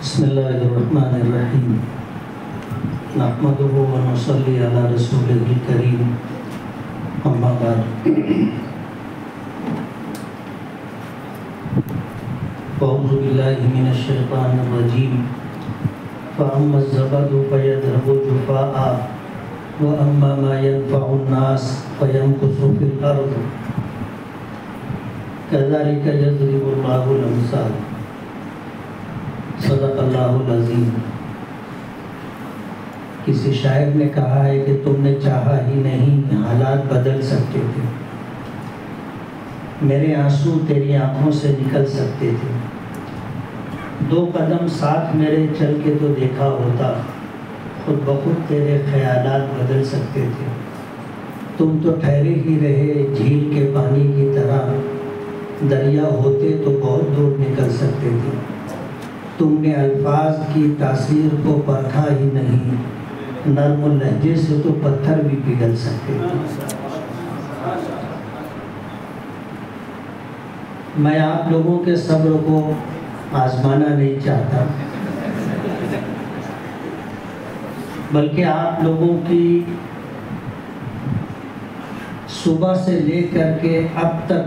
بسم اللہ الرحمن الرحیم نحمدہ و نصلی علی رسولہ الکریم اما بعد اعوذ باللہ من الشیطان الرجیم فاما الزبد فیذهب جفاء واما ما ينفع الناس فيمكث في الارض كذلك يضرب الله الامثال صدق اللہ العظیم۔ کسی شاعر نے کہا ہے کہ تم نے چاہا ہی نہیں حالات بدل سکتے تھے، میرے آنسو تیری آنکھوں سے نکل سکتے تھے، 2 قدم ساتھ میرے چل کے تو دیکھا ہوتا، خود بخود تیرے خیالات بدل سکتے تھے، تم تو ٹھہرے ہی رہے جھیل کے پانی کی طرح، دریا ہوتے تو بہت دور نکل سکتے تھے، تم نے الفاظ کی تاثیر کو پرکھا ہی نہیں، نرم لہجے سے تو پتھر بھی پگھل سکتے تھے۔ میں آپ لوگوں کے صبر کو آزمانا نہیں چاہتا، بلکہ آپ لوگوں کی صبح سے لے کر کے اب تک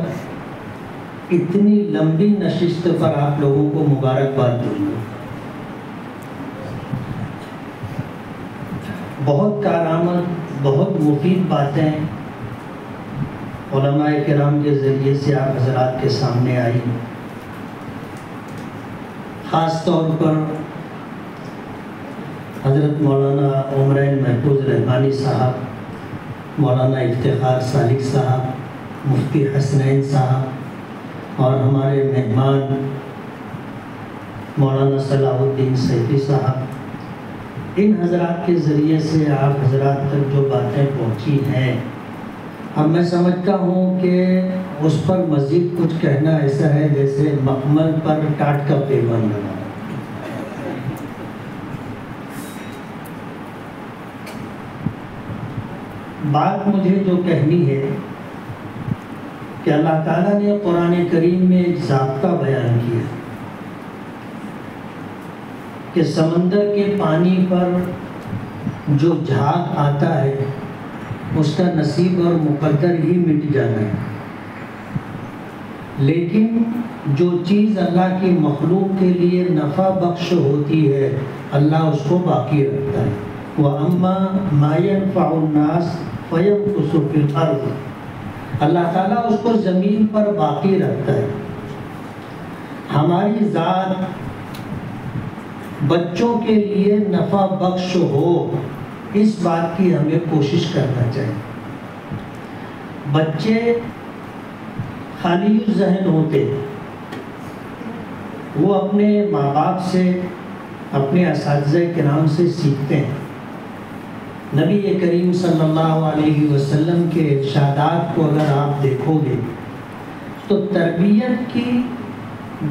اتنی لمبی نشست پر آپ لوگوں کو مبارکباد دوں گا۔ بہت کارآمد، بہت مفید باتیں علماء کرام کے ذریعے سے آپ حضرات کے سامنے آئی، خاص طور پر حضرت مولانا عمرین محفوظ رحمانی صاحب، مولانا افتخار سالک صاحب، مفتی حسنین صاحب اور ہمارے مہمان مولانا صلاح الدین سیفی صاحب، ان حضرات کے ذریعے سے آپ حضرات تک جو باتیں پہنچی ہیں، اب میں سمجھتا ہوں کہ اس پر مزید کچھ کہنا ایسا ہے جیسے مخمل پر ٹاٹ کا پیمان لگا۔ بات مجھے جو کہنی ہے کہ اللہ تعالیٰ نے قرآن کریم میں ایک ضابطہ بیان کیا کہ سمندر کے پانی پر جو جھاگ آتا ہے اس کا نصیب اور مقدر ہی مٹ جانا ہے، لیکن جو چیز اللہ کی مخلوق کے لیے نفع بخش ہوتی ہے اللہ اس کو باقی رکھتا ہے۔ وَأَمَّا مَا يَنْفَعُ النَّاسِ فَيَمْكُثُ فِي الْأَرْضِ، اللہ تعالیٰ اس کو زمین پر باقی رکھتا ہے۔ ہماری ذات بچوں کے لیے نفع بخش ہو، اس بات کی ہمیں کوشش کرنا چاہیے۔ بچے خالی ذہن ہوتے، وہ اپنے ماں باپ سے، اپنے اساتذہ کرام سے سیکھتے ہیں۔ نبی کریم صلی اللہ علیہ وسلم کے ارشادات کو اگر آپ دیکھو گے تو تربیت کی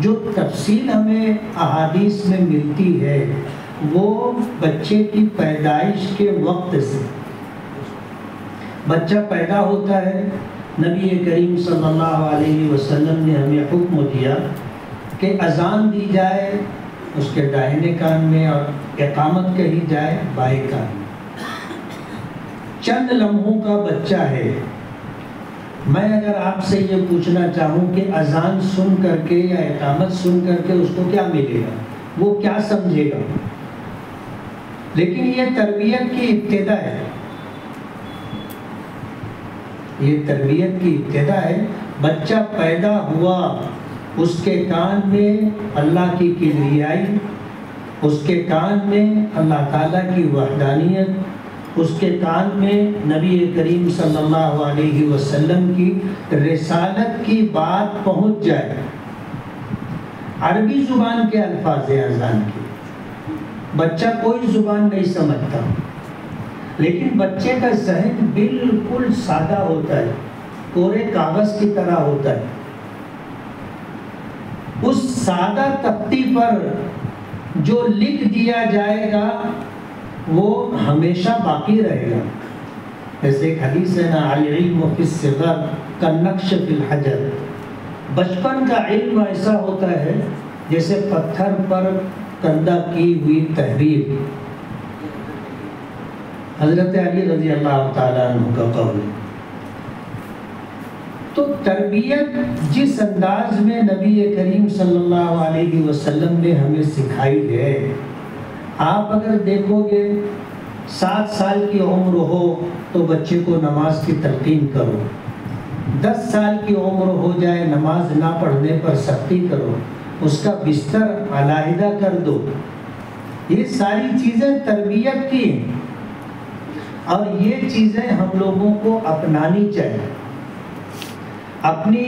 جو تفصیل ہمیں احادیث میں ملتی ہے وہ بچے کی پیدائش کے وقت سے، بچہ پیدا ہوتا ہے، نبی کریم صلی اللہ علیہ وسلم نے ہمیں حکم دیا کہ اذان دی جائے اس کے داہنے کان میں اور اقامت کہی جائے بائیں کان میں۔ چند لمحوں کا بچہ ہے، میں اگر آپ سے یہ پوچھنا چاہوں کہ اذان سن کر کے یا اقامت سن کر کے اس کو کیا ملے گا، وہ کیا سمجھے گا؟ لیکن یہ تربیت کی ابتدا ہے، یہ تربیت کی ابتدا ہے۔ بچہ پیدا ہوا، اس کے کان میں اللہ کی کبریائی، اس کے کان میں اللہ تعالیٰ کی وحدانیت، اس کے کان میں نبی کریم صلی اللہ علیہ وسلم کی رسالت کی بات پہنچ جائے۔ عربی زبان کے الفاظ اذان کے، بچہ کوئی زبان نہیں سمجھتا، لیکن بچے کا ذہن بالکل سادہ ہوتا ہے، کورے کاغذ کی طرح ہوتا ہے۔ اس سادہ تختی پر جو لکھ دیا جائے گا وہ ہمیشہ باقی رہے گا۔ جیسے ایک حدیث ہے نا، العلم فی الصغر کالنقش فی الحجر، بچپن کا علم ایسا ہوتا ہے جیسے پتھر پر کندہ کی ہوئی تحریر حضرت علی رضی اللہ تعالیٰ عنہ کا قول ہے۔ تو تربیت جس انداز میں نبی کریم صلی اللہ علیہ وسلم نے ہمیں سکھائی ہے، آپ اگر دیکھو گے 7 سال کی عمر ہو تو بچے کو نماز کی تلقین کرو، 10 سال کی عمر ہو جائے نماز نہ پڑھنے پر سختی کرو، اس کا بستر علیحدہ کر دو۔ یہ ساری چیزیں تربیت کی ہیں اور یہ چیزیں ہم لوگوں کو اپنانی چاہیے، اپنی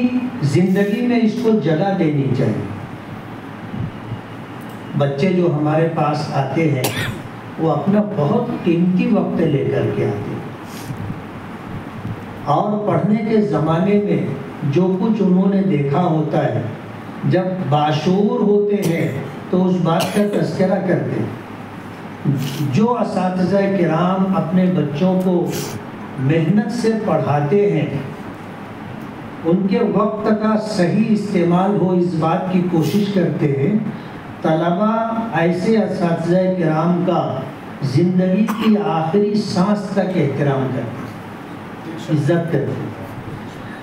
زندگی میں اس کو جگہ دینی چاہیے۔ بچے جو ہمارے پاس آتے ہیں وہ اپنا بہت قیمتی وقت لے کر کے آتے ہیں، اور پڑھنے کے زمانے میں جو کچھ انہوں نے دیکھا ہوتا ہے، جب باشعور ہوتے ہیں تو اس بات کا تذکرہ کرتے ہیں۔ جو اساتذہ کرام اپنے بچوں کو محنت سے پڑھاتے ہیں، ان کے وقت کا صحیح استعمال ہو اس بات کی کوشش کرتے ہیں۔ طلبہ ایسے اساتذہ کرام کا زندگی کی آخری سانس تک احترام کرتے ہیں، عزت کرتے ہیں۔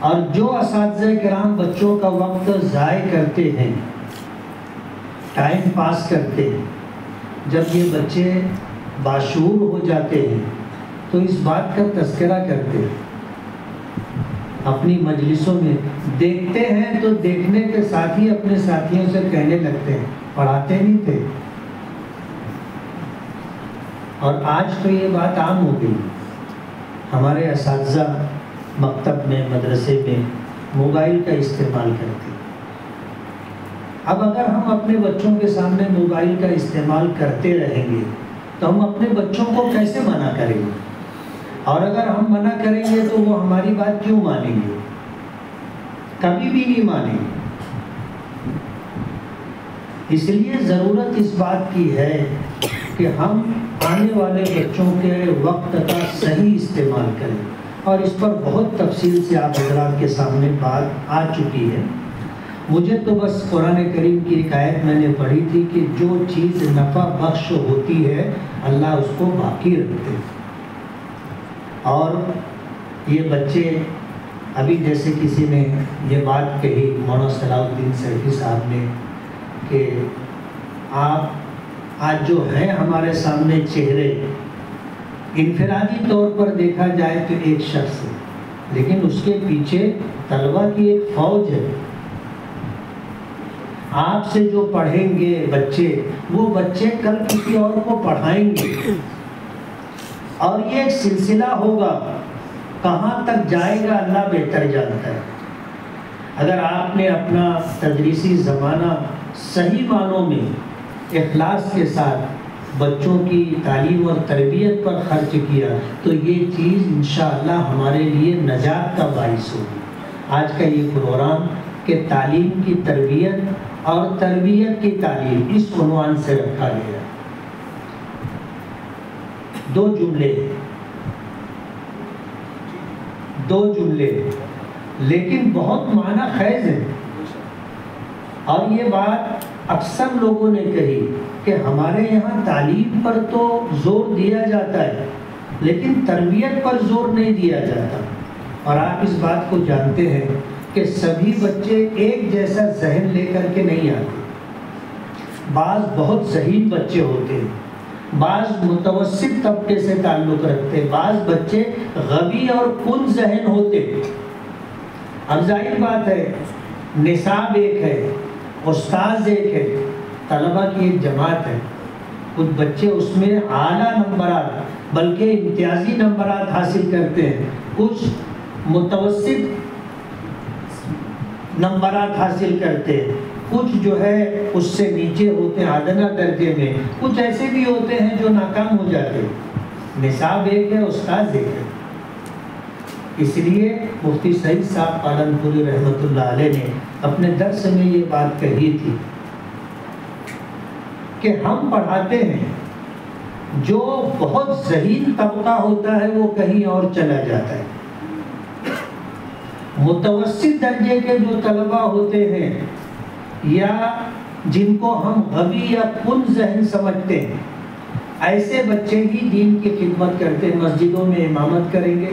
اور جو اساتذہ کرام بچوں کا وقت ضائع کرتے ہیں، ٹائم پاس کرتے ہیں، جب یہ بچے باشعور ہو جاتے ہیں تو اس بات کا تذکرہ کرتے ہیں، اپنی مجلسوں میں دیکھتے ہیں تو دیکھنے کے ساتھ ہی اپنے ساتھیوں سے کہنے لگتے ہیں پڑھاتے نہیں تھے۔ اور آج تو یہ بات عام ہو گئی، ہمارے اساتذہ مکتب میں مدرسے میں موبائل کا استعمال کرتے ہیں۔ اب اگر ہم اپنے بچوں کے سامنے موبائل کا استعمال کرتے رہیں گے تو ہم اپنے بچوں کو کیسے منع کریں گے؟ اور اگر ہم منع کریں گے تو وہ ہماری بات کیوں مانیں گے؟ کبھی بھی نہیں مانیں گے۔ اس لیے ضرورت اس بات کی ہے کہ ہم آنے والے بچوں کے وقت کا صحیح استعمال کریں، اور اس پر بہت تفصیل سے آپ حضرات کے سامنے بات آ چکی ہے۔ مجھے تو بس قرآن کریم کی ایک آیت میں نے پڑھی تھی کہ جو چیز نفع بخش ہوتی ہے اللہ اس کو باقی رکھتے ہیں۔ اور یہ بچے ابھی جیسے کسی نے یہ بات کہی، مولانا صلاح الدین سیفی صاحب نے، کہ آپ آج جو ہیں ہمارے سامنے چہرے انفرادی طور پر دیکھا جائے تو ایک شخص ہے، لیکن اس کے پیچھے طلبہ کی ایک فوج ہے۔ آپ سے جو پڑھیں گے بچے، وہ بچے کل کسی اور کو پڑھائیں گے، اور یہ ایک سلسلہ ہوگا، کہاں تک جائے گا اللہ بہتر جانتا ہے۔ اگر آپ نے اپنا تدریسی زمانہ صحیح معنوں میں اخلاص کے ساتھ بچوں کی تعلیم اور تربیت پر خرچ کیا تو یہ چیز انشاءاللہ ہمارے لیے نجات کا باعث ہوگی۔ آج کا یہ پروگرام کہ تعلیم کی تربیت اور تربیت کی تعلیم، اس عنوان سے رکھا گیا۔ 2 جملے لیکن بہت معنی خیز ہیں، اور یہ بات اکثر لوگوں نے کہی کہ ہمارے یہاں تعلیم پر تو زور دیا جاتا ہے لیکن تربیت پر زور نہیں دیا جاتا۔ اور آپ اس بات کو جانتے ہیں کہ سبھی بچے ایک جیسا ذہن لے کر کے نہیں آتے۔ بعض بہت ذہین بچے ہوتے ہیں، بعض متوسط طبقے سے تعلق رکھتے ہیں، بعض بچے غبی اور کن ذہن ہوتے ہیں۔ اب ظاہر بات ہے، نصاب ایک ہے، استاذ ایک ہے، طلبہ کی ایک جماعت ہے۔ کچھ بچے اس میں اعلیٰ نمبرات بلکہ امتیازی نمبرات حاصل کرتے ہیں، کچھ متوسط نمبرات حاصل کرتے ہیں، کچھ جو ہے اس سے نیچے ہوتے ہیں ادنیٰ درجے میں، کچھ ایسے بھی ہوتے ہیں جو ناکام ہو جاتے ہیں۔ نصاب ایک ہے، استاذ ایک ہے۔ اس لیے مفتی سعید صاحب پالنپوری رحمۃ اللہ علیہ نے اپنے درس میں یہ بات کہی تھی کہ ہم پڑھاتے ہیں، جو بہت ذہین طبقہ ہوتا ہے وہ کہیں اور چلا جاتا ہے، متوسط درجے کے جو طلبہ ہوتے ہیں یا جن کو ہم غبی یا کن ذہن سمجھتے ہیں، ایسے بچے ہی دین کی خدمت کرتے ہیں، مسجدوں میں امامت کریں گے۔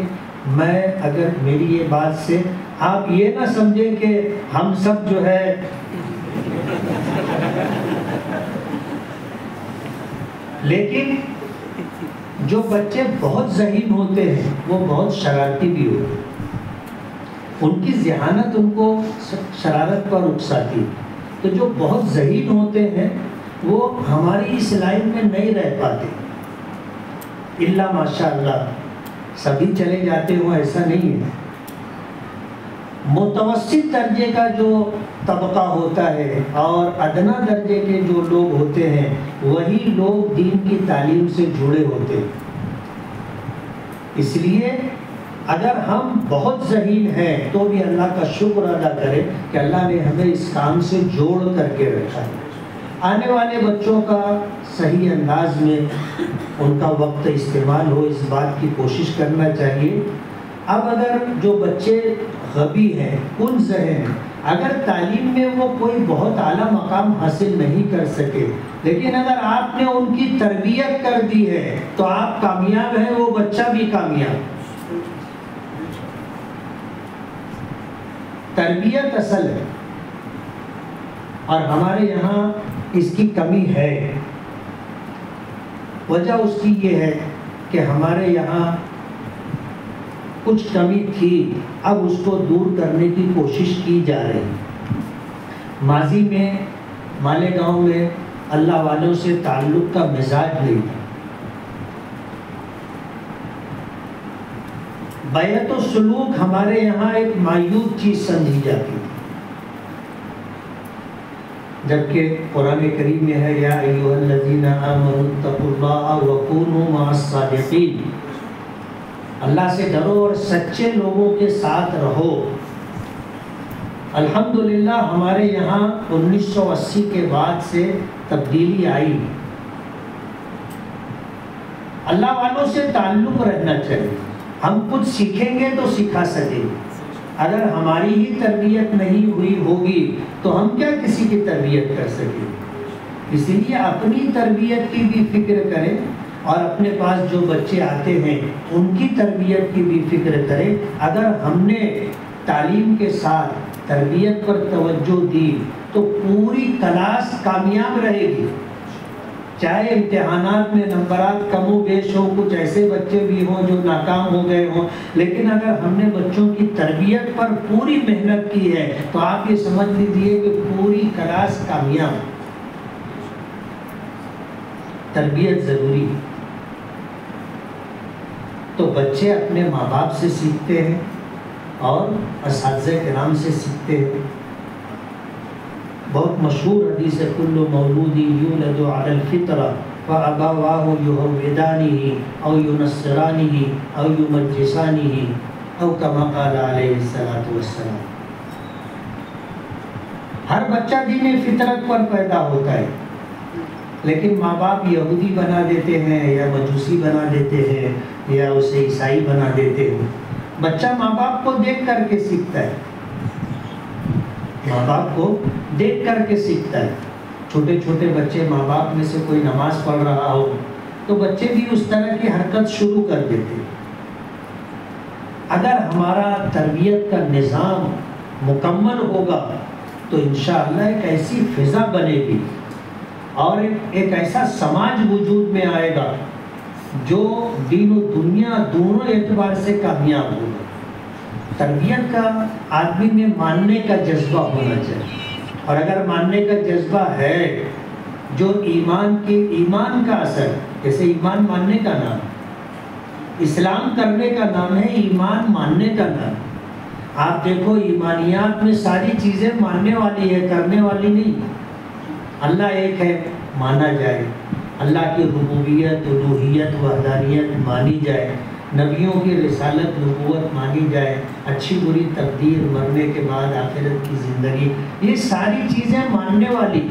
میں اگر میری یہ بات سے آپ یہ نہ سمجھیں کہ ہم سب جو ہے لیکن جو بچے بہت ذہین ہوتے ہیں وہ بہت شرارتی بھی ہوتے ہیں، ان کی ذہانت ان کو شرارت پر اکساتی ہے۔ تو جو بہت ذہین ہوتے ہیں وہ ہماری اس لائن میں نہیں رہ پاتے، الا ماشاء اللہ سبھی چلے جاتے ہوں ایسا نہیں ہے۔ متوسط درجے کا جو طبقہ ہوتا ہے اور ادنا درجے کے جو لوگ ہوتے ہیں وہی لوگ دین کی تعلیم سے جڑے ہوتے ہیں۔ اس لیے اگر ہم بہت ذہین ہیں تو بھی اللہ کا شکر ادا کریں کہ اللہ نے ہمیں اس کام سے جوڑ کر کے رکھا ہے۔ آنے والے بچوں کا صحیح انداز میں ان کا وقت استعمال ہو، اس بات کی کوشش کرنا چاہیے۔ اب اگر جو بچے غبی ہیں، کن ذہن ہیں، اگر تعلیم میں وہ کوئی بہت اعلیٰ مقام حاصل نہیں کر سکے، لیکن اگر آپ نے ان کی تربیت کر دی ہے تو آپ کامیاب ہیں، وہ بچہ بھی کامیاب۔ تربیت اصل ہے، اور ہمارے یہاں اس کی کمی ہے۔ وجہ اس کی یہ ہے کہ ہمارے یہاں کچھ کمی تھی، اب اس کو دور کرنے کی کوشش کی جا رہی ہے۔ ماضی میں مالیگاؤں میں اللہ والوں سے تعلق کا مزاج نہیں تھا، بیعت و سلوک ہمارے یہاں ایک معیوب چیز سمجھی جاتی تھی، جبکہ قرآن کریم میں ہے یا ایھا الذین آمنوا اتقوا اللہ وکونوا مع الصادقین، اللہ سے ڈرو اور سچے لوگوں کے ساتھ رہو۔ الحمدللہ ہمارے یہاں 1980 کے بعد سے تبدیلی آئی، اللہ والوں سے تعلق رہنا چاہیے۔ ہم کچھ سیکھیں گے تو سکھا سکیں گے، اگر ہماری ہی تربیت نہیں ہوئی ہوگی تو ہم کیا کسی کی تربیت کر سکیں گے؟ اس لیے اپنی تربیت کی بھی فکر کریں، اور اپنے پاس جو بچے آتے ہیں ان کی تربیت کی بھی فکر کریں۔ اگر ہم نے تعلیم کے ساتھ تربیت پر توجہ دی تو پوری کلاس کامیاب رہے گی، چاہے امتحانات میں نمبرات کم و بیش ہوں، کچھ ایسے بچے بھی ہوں جو ناکام ہو گئے ہوں، لیکن اگر ہم نے بچوں کی تربیت پر پوری محنت کی ہے تو آپ یہ سمجھ لیجیے کہ پوری کلاس کامیاب۔ تربیت ضروری ہے، تو بچے اپنے ماں باپ سے سیکھتے ہیں اور اساتذہ کرام سے سیکھتے ہیں۔ بہت مشہور حدیث ہے کل مولود یولد علی الفطرہ فابواہ یہودانہ او ینصرانہ او یمجسانہ او کما قال علیہ الصلوۃ والسلام۔ ہر بچہ دین فطرت پر پیدا ہوتا ہے، لیکن ماں باپ یہودی بنا دیتے ہیں یا مجوسی بنا دیتے ہیں یا اسے عیسائی بنا دیتے ہیں۔ بچہ ماں باپ کو دیکھ کر کے سیکھتا ہے، ماں باپ کو دیکھ کر کے سیکھتا ہے۔ چھوٹے چھوٹے بچے ماں باپ میں سے کوئی نماز پڑھ رہا ہو تو بچے بھی اس طرح کی حرکت شروع کر دیتے ہیں۔ اگر ہمارا تربیت کا نظام مکمل ہوگا تو انشاءاللہ ایک ایسی فضا بنے گی اور ایک ایسا سماج وجود میں آئے گا جو دین و دنیا دونوں اعتبار سے کامیاب ہوگا۔ تربیت کا آدمی میں ماننے کا جذبہ ہونا چاہیے، اور اگر ماننے کا جذبہ ہے جو ایمان کا اثر، جیسے ایمان ماننے کا نام، اسلام کرنے کا نام ہے، ایمان ماننے کا نام۔ آپ دیکھو ایمانیات میں ساری چیزیں ماننے والی ہے، کرنے والی نہیں۔ اللہ ایک ہے، مانا جائے، اللہ کی ربوبیت، الوہیت، وحدانیت مانی جائے، نبیوں کی رسالت، نبوت مانی جائے، اچھی بری تقدیر، مرنے کے بعد آخرت کی زندگی، یہ ساری چیزیں ماننے والی۔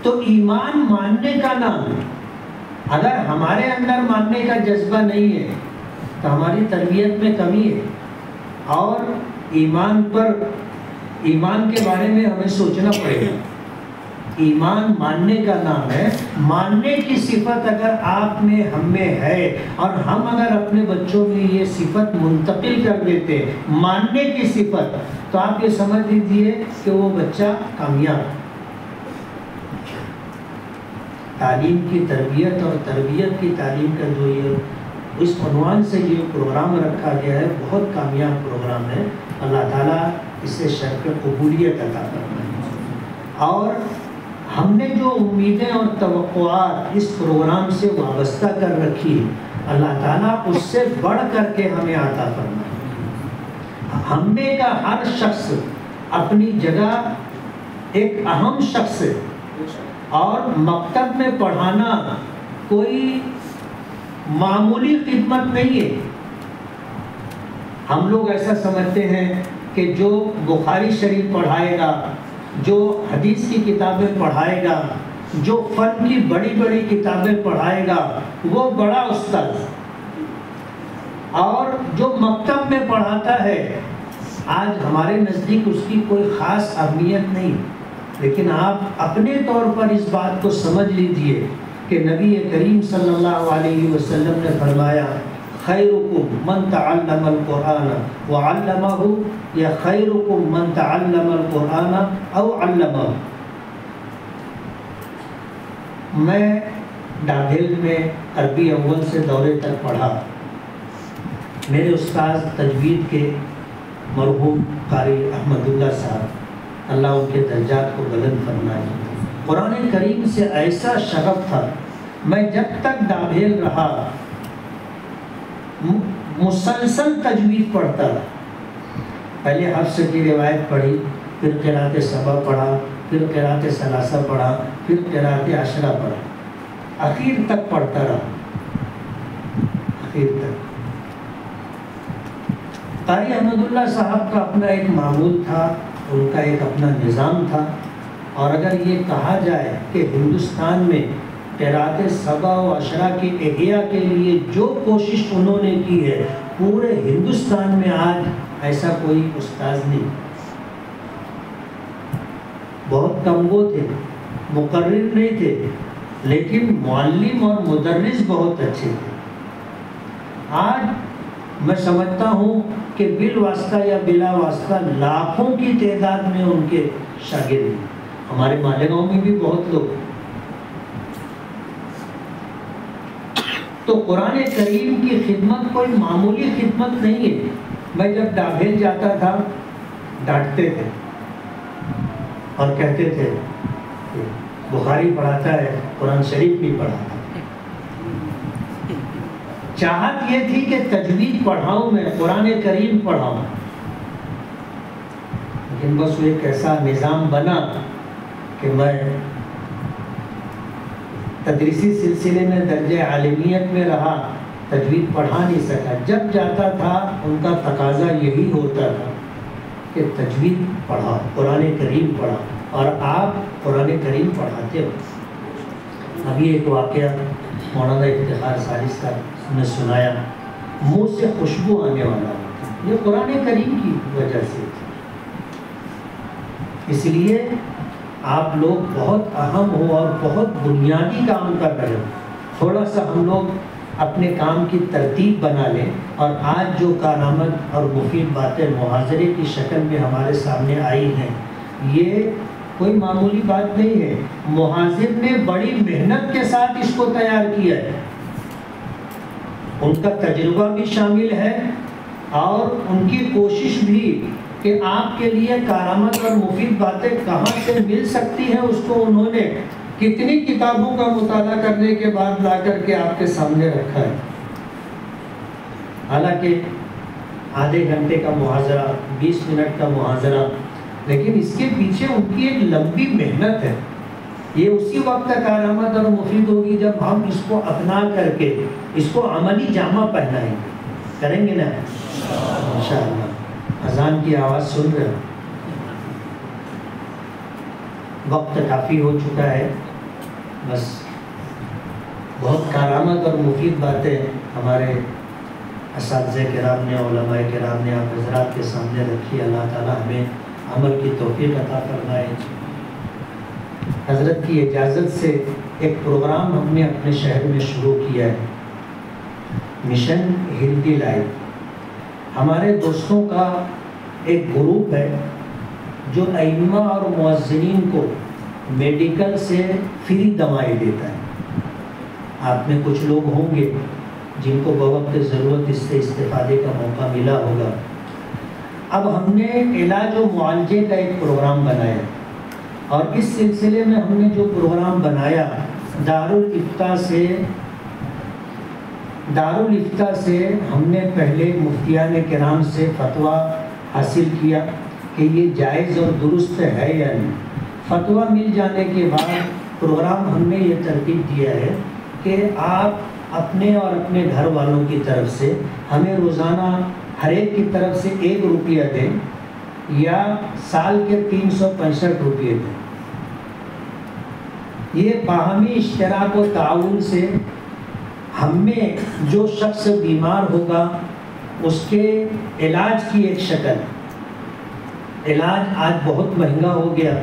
تو ایمان ماننے کا نام ہے۔ اگر ہمارے اندر ماننے کا جذبہ نہیں ہے تو ہماری تربیت میں کمی ہے، اور ایمان پر ایمان کے بارے میں ہمیں سوچنا پڑے گا. ایمان ماننے کا نام ہے. ماننے کی صفت اگر آپ میں ہم میں ہے اور ہم اگر اپنے بچوں میں یہ صفت منتقل کر دیتے ماننے کی صفت, تو آپ یہ سمجھ لیجیے کہ وہ بچہ کامیاب. تعلیم کی تربیت اور تربیت کی تعلیم کا جو یہ اس عنوان سے یہ پروگرام رکھا گیا ہے, بہت کامیاب پروگرام ہے. اللہ تعالیٰ اسے شرف قبولیت عطا فرمائے. اور ہم نے جو امیدیں اور توقعات اس پروگرام سے وابستہ کر رکھی ہے, اللہ تعالیٰ اس سے بڑھ کر کے ہمیں عطا فرمائے. ہم میں کا ہر شخص اپنی جگہ ایک اہم شخص ہے, اور مکتب میں پڑھانا کوئی معمولی خدمت نہیں ہے. ہم لوگ ایسا سمجھتے ہیں کہ جو بخاری شریف پڑھائے گا, جو حدیث کی کتابیں پڑھائے گا, جو فن کی بڑی بڑی کتابیں پڑھائے گا, وہ بڑا استاد. اور جو مکتب میں پڑھاتا ہے آج ہمارے نزدیک اس کی کوئی خاص اہمیت نہیں. لیکن آپ اپنے طور پر اس بات کو سمجھ لیجئے کہ نبی کریم صلی اللہ علیہ وسلم نے فرمایا خیرکم من تعلم القرآن وعلمہ, یا خیرکم من تعلم القرآن او علمہ. میں ڈابھیل میں عربی اول سے دورے تک پڑھا. میرے استاذ تجوید کے مرحوم قاری احمد اللہ صاحب, اللہ ان کے درجات کو بلند فرمائے, قرآن کریم سے ایسا شغف تھا. میں جب تک ڈابھیل رہا مسلسل تجوید پڑھتا رہا. پہلے حفظ کی روایت پڑھی, پھر قرات سبع پڑھا, پھر قرات ثلاثہ پڑھا, پھر قرات عشرہ پڑھا, اخیر تک پڑھتا رہا. اخیر تک قاری احمد اللہ صاحب کا اپنا ایک معمول تھا, ان کا ایک اپنا نظام تھا. اور اگر یہ کہا جائے کہ ہندوستان میں قرات سبع و عشرہ کے احیاء کے لیے جو کوشش انہوں نے کی ہے, پورے ہندوستان میں آج ایسا کوئی استاذ نہیں. بہت کم وہ تھے, مقرر نہیں تھے, لیکن معلم اور مدرس بہت اچھے تھے. آج میں سمجھتا ہوں کہ بالواسطہ یا بلا واسطہ لاکھوں کی تعداد میں ان کے شاگرد ہیں. ہمارے مالیگاؤں میں بھی بہت لوگ. تو قرآن کریم کی خدمت کوئی معمولی خدمت نہیں ہے. میں جب ڈابھیل جاتا تھا ڈانٹتے تھے اور کہتے تھے بخاری پڑھاتا ہے, قرآن شریف بھی پڑھاتا ہے. چاہت یہ تھی کہ تجوید پڑھاؤں, میں قرآن کریم پڑھاؤں, لیکن بس وہ ایک ایسا نظام بنا کہ میں تدریسی سلسلے میں درجہ عالمیت میں رہا, تجوید پڑھا نہیں سکا. جب جاتا تھا ان کا تقاضا یہی ہوتا تھا کہ تجوید پڑھا, قرآن کریم پڑھا, اور آپ قرآن کریم پڑھاتے ہو. ابھی ایک واقعہ مولانا افتخار ثالث صاحب نے سنایا, منہ سے خوشبو آنے والا ہوتا, یہ قرآن کریم کی وجہ سے تھی. اس لیے آپ لوگ بہت اہم ہو اور بہت بنیادی کام کر رہے ہو. تھوڑا سا ہم لوگ اپنے کام کی ترتیب بنا لیں, اور آج جو کارآمد اور مفید باتیں محاضرے کی شکل میں ہمارے سامنے آئی ہیں, یہ کوئی معمولی بات نہیں ہے. محاضر نے بڑی محنت کے ساتھ اس کو تیار کیا ہے. ان کا تجربہ بھی شامل ہے اور ان کی کوشش بھی کہ آپ کے لیے کارآمد اور مفید باتیں کہاں سے مل سکتی ہیں, اس کو انہوں نے کتنی کتابوں کا مطالعہ کرنے کے بعد لا کر کے آپ کے سامنے رکھا ہے. حالانکہ آدھے گھنٹے کا محاضرہ, 20 منٹ کا محاضرہ, لیکن اس کے پیچھے ان کی ایک لمبی محنت ہے. یہ اسی وقت کارآمد اور مفید ہوگی جب ہم اس کو اپنا کر کے اس کو عملی جامہ پہنائیں گے. کریں گے نا انشاءاللہ. اذان کی آواز سن رہے ہو, وقت کافی ہو چکا ہے. بس بہت کارآمد اور مفید باتیں ہمارے اساتذہ کرام نے, علماء کرام نے آپ حضرات کے سامنے رکھی. اللہ تعالیٰ ہمیں عمل کی توفیق عطا فرمائے۔ حضرت کی اجازت سے ایک پروگرام ہم نے اپنے شہر میں شروع کیا ہے، مشن ہیلتھی لائف۔ ہمارے دوستوں کا ایک گروپ ہے جو ائمہ اور مؤذنین کو میڈیکل سے فری دوائیں دیتا ہے۔ آپ میں کچھ لوگ ہوں گے جن کو بوقت ضرورت اس سے استفادے کا موقع ملا ہوگا۔ اب ہم نے علاج و معالجے کا ایک پروگرام بنایا، اور اس سلسلے میں ہم نے جو پروگرام بنایا، دارالفتہ سے ہم نے پہلے مفتیان کرام سے فتویٰ حاصل کیا کہ یہ جائز اور درست ہے یا نہیں۔ فتویٰ مل جانے کے بعد پروگرام ہم نے یہ ترتیب دیا ہے کہ آپ اپنے اور اپنے گھر والوں کی طرف سے ہمیں روزانہ ہر ایک کی طرف سے 1 روپیہ دیں یا سال کے 365 روپیے دیں۔ یہ باہمی اشتراک و تعاون سے ہم میں جو شخص بیمار ہوگا اس کے علاج کی ایک شکل۔ علاج آج بہت مہنگا ہو گیا،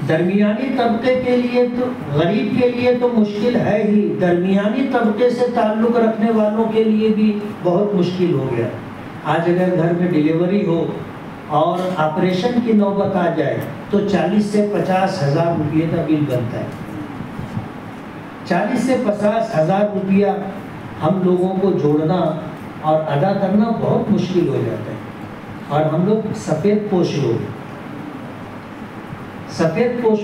درمیانی طبقے کے لیے تو، غریب کے لیے تو مشکل ہے ہی، درمیانی طبقے سے تعلق رکھنے والوں کے لیے بھی بہت مشکل ہو گیا۔ آج اگر گھر میں ڈیلیوری ہو اور آپریشن کی نوبت آ جائے تو 40 سے 50 ہزار روپیے کا بل بنتا ہے۔ 40 سے 50 ہزار روپیہ ہم لوگوں کو جوڑنا اور ادا کرنا بہت مشکل ہو جاتا ہے، اور ہم لوگ سفید پوش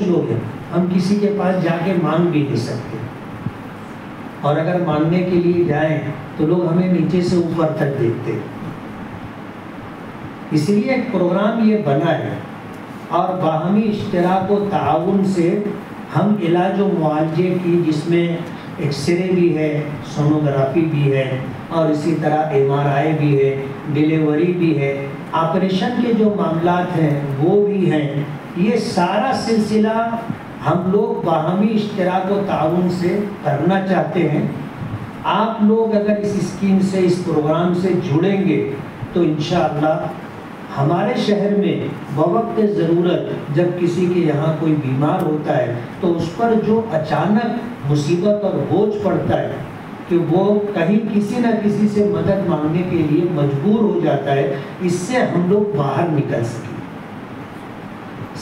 لوگ ہیں، ہم کسی کے پاس جا کے مانگ بھی نہیں سکتے، اور اگر مانگنے کے لیے جائیں تو لوگ ہمیں نیچے سے اوپر تک دیکھتے۔ اس لیے ایک پروگرام یہ بنا ہے، اور باہمی اشتراک و تعاون سے ہم علاج و معالجے کی، جس میں ایکس رے بھی ہے، سونوگرافی بھی ہے، اور اسی طرح MRI بھی ہے، ڈیلیوری بھی ہے، آپریشن کے جو معاملات ہیں وہ بھی ہیں، یہ سارا سلسلہ ہم لوگ باہمی اشتراک و تعاون سے کرنا چاہتے ہیں۔ آپ لوگ اگر اس اسکیم سے، اس پروگرام سے جڑیں گے تو انشاءاللہ ہمارے شہر میں بوقت ضرورت جب کسی کے یہاں کوئی بیمار ہوتا ہے تو اس پر جو اچانک مصیبت اور بوجھ پڑتا ہے کہ وہ کہیں کسی نہ کسی سے مدد مانگنے کے لیے مجبور ہو جاتا ہے، اس سے ہم لوگ باہر نکل سکیں۔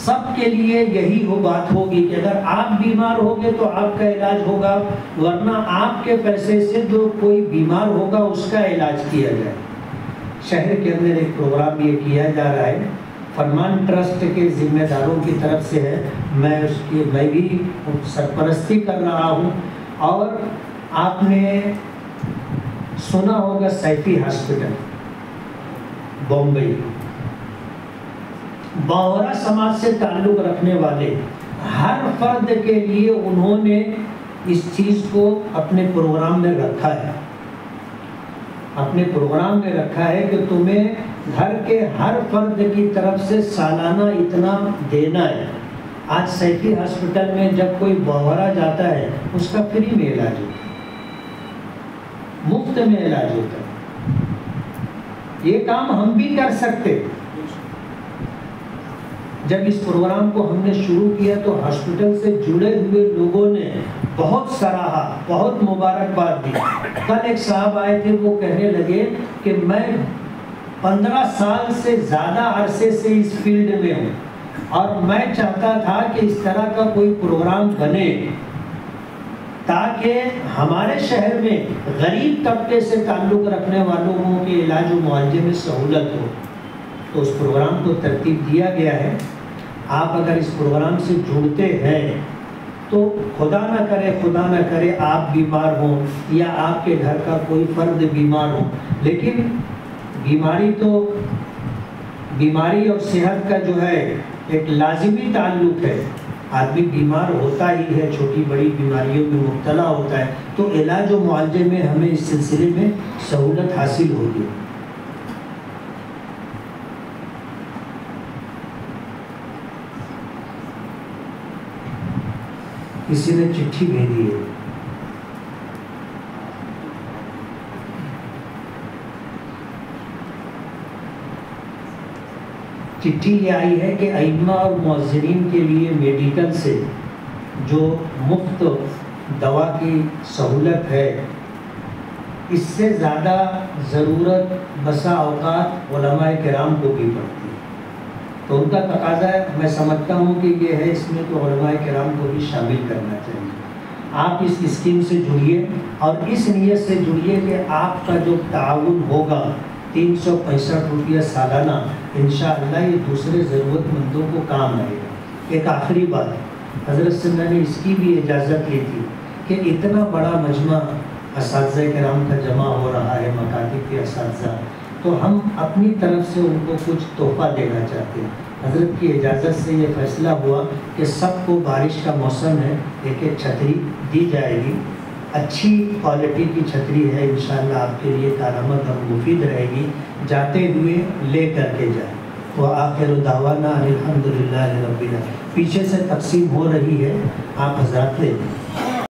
سب کے لیے یہی بات ہوگی کہ اگر آپ بیمار ہوگے تو آپ کا علاج ہوگا، ورنہ آپ کے پیسے سے جو کوئی بیمار ہوگا اس کا علاج کیا جائے۔ شہر کے اندر ایک پروگرام یہ کیا جا رہا ہے، فرمان ٹرسٹ کے ذمہ داروں کی طرف سے ہے، میں بھی سرپرستی کر رہا ہوں، اور آپ نے سنا ہوگا سیفی ہاسپٹل بمبئی، باورا سماج سے تعلق رکھنے والے ہر فرد کے لیے انہوں نے اس چیز کو اپنے پروگرام میں رکھا ہے، کہ تمہیں گھر کے ہر فرد کی طرف سے سالانہ اتنا دینا ہے۔ آج سیفی ہاسپٹل میں جب کوئی باورا جاتا ہے اس کا فری میں علاج ہوتا ہے، مفت میں علاج ہوتا ہے۔ یہ کام ہم بھی کر سکتے۔ جب اس پروگرام کو ہم نے شروع کیا تو ہاسپٹل سے جڑے ہوئے لوگوں نے بہت سراہا، بہت مبارکباد دی۔ کل ایک صاحب آئے تھے، وہ کہنے لگے کہ میں 15 سال سے زیادہ عرصے سے اس فیلڈ میں ہوں، اور میں چاہتا تھا کہ اس طرح کا کوئی پروگرام بنے تاکہ ہمارے شہر میں غریب طبقے سے تعلق رکھنے والوں کے علاج و معالجے میں سہولت ہو۔ تو اس پروگرام کو ترتیب دیا گیا ہے۔ آپ اگر اس پروگرام سے جڑتے ہیں تو خدا نہ کرے آپ بیمار ہوں یا آپ کے گھر کا کوئی فرد بیمار ہو، لیکن بیماری اور صحت کا جو ہے ایک لازمی تعلق ہے۔ آدمی بیمار ہوتا ہی ہے، چھوٹی بڑی بیماریوں میں مبتلا ہوتا ہے، تو علاج و معالجے میں ہمیں اس سلسلے میں سہولت حاصل ہوگی۔ کسی نے چٹھی بھیجی ہے، چٹھی یہ آئی ہے کہ ائمہ اور مؤذنین کے لیے میڈیکل سے جو مفت دوا کی سہولت ہے، اس سے زیادہ ضرورت بسا اوقات علماء کرام کو بھی پڑتی ہے، تو ان کا تقاضا ہے، میں سمجھتا ہوں کہ یہ ہے اس میں تو علماء کرام کو بھی شامل کرنا چاہیے۔ آپ اس اسکیم سے جڑیے اور اس نیت سے جڑیے کہ آپ کا جو تعاون ہوگا 365 روپیہ سالانہ، انشاءاللہ یہ دوسرے ضرورت مندوں کو کام آئے گا۔ ایک آخری بات، حضرت سے میں نے اس کی بھی اجازت لی تھی کہ اتنا بڑا مجمع اساتذہ کرام کا جمع ہو رہا ہے، مکاتب کے اساتذہ، تو ہم اپنی طرف سے ان کو کچھ تحفہ دینا چاہتے ہیں۔ حضرت کی اجازت سے یہ فیصلہ ہوا کہ سب کو، بارش کا موسم ہے، ایک ایک چھتری دی جائے گی، اچھی کوالٹی کی چھتری ہے، انشاءاللہ آپ کے لیے کارآمد اور مفید رہے گی، جاتے ہوئے لے کر کے جائیں۔ وآخر دعوانا الحمدللہ رب العالمین۔ پیچھے سے تقسیم ہو رہی ہے، آپ حضرات لے